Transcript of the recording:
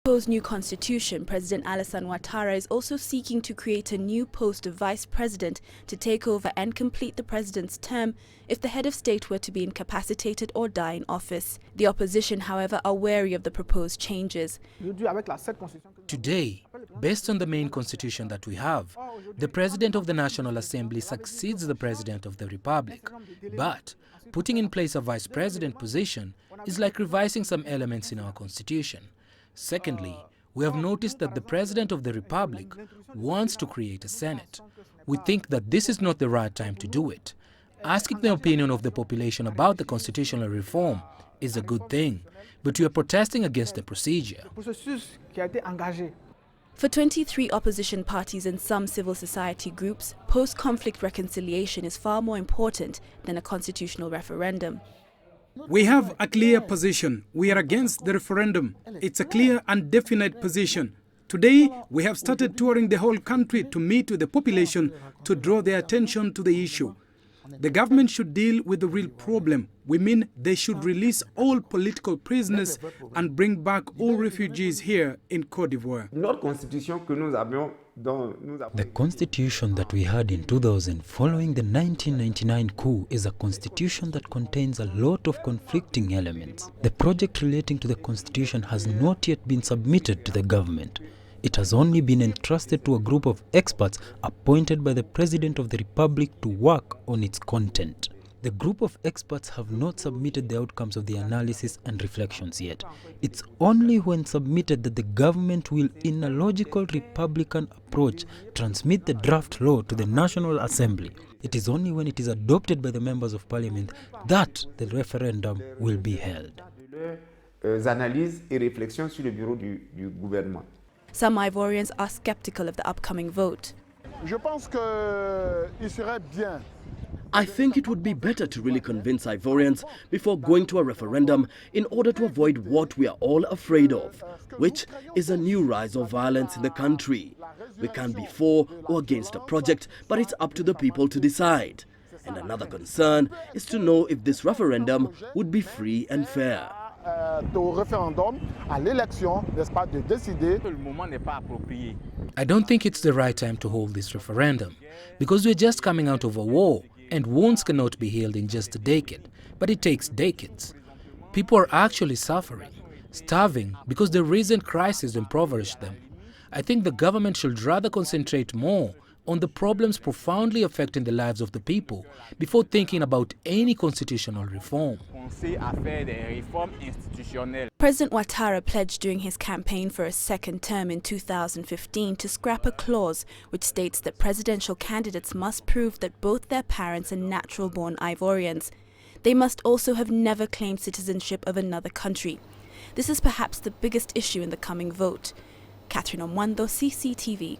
Proposed new constitution, President Alassane Ouattara is also seeking to create a new post of vice president to take over and complete the president's term if the head of state were to be incapacitated or die in office. The opposition, however, are wary of the proposed changes. Today, based on the main constitution that we have, the President of the National Assembly succeeds the President of the Republic. But putting in place a vice president position is like revising some elements in our constitution. Secondly, we have noticed that the President of the Republic wants to create a Senate. We think that this is not the right time to do it. Asking the opinion of the population about the constitutional reform is a good thing, but we are protesting against the procedure. For 23 opposition parties and some civil society groups, post-conflict reconciliation is far more important than a constitutional referendum. We have a clear position. We are against the referendum. It's a clear and definite position. Today, we have started touring the whole country to meet with the population to draw their attention to the issue. The government should deal with the real problem. We mean they should release all political prisoners and bring back all refugees here in Cote d'Ivoire. The constitution that we had in 2000 following the 1999 coup is a constitution that contains a lot of conflicting elements. The project relating to the constitution has not yet been submitted to the government. It has only been entrusted to a group of experts appointed by the President of the Republic to work on its content. The group of experts have not submitted the outcomes of the analysis and reflections yet. It's only when submitted that the government will, in a logical Republican approach, transmit the draft law to the National Assembly. It is only when it is adopted by the members of Parliament that the referendum will be held. Some Ivorians are skeptical of the upcoming vote. I think it would be better to really convince Ivorians before going to a referendum in order to avoid what we are all afraid of, which is a new rise of violence in the country. We can't be for or against a project, but it's up to the people to decide. And another concern is to know if this referendum would be free and fair. I don't think it's the right time to hold this referendum, because we're just coming out of a war and wounds cannot be healed in just a decade, but it takes decades. People are actually suffering, starving because the recent crisis impoverished them. I think the government should rather concentrate more on the problems profoundly affecting the lives of the people before thinking about any constitutional reform. President Ouattara pledged during his campaign for a second term in 2015 to scrap a clause which states that presidential candidates must prove that both their parents are natural-born Ivorians. They must also have never claimed citizenship of another country. This is perhaps the biggest issue in the coming vote. Catherine Omwando, CCTV.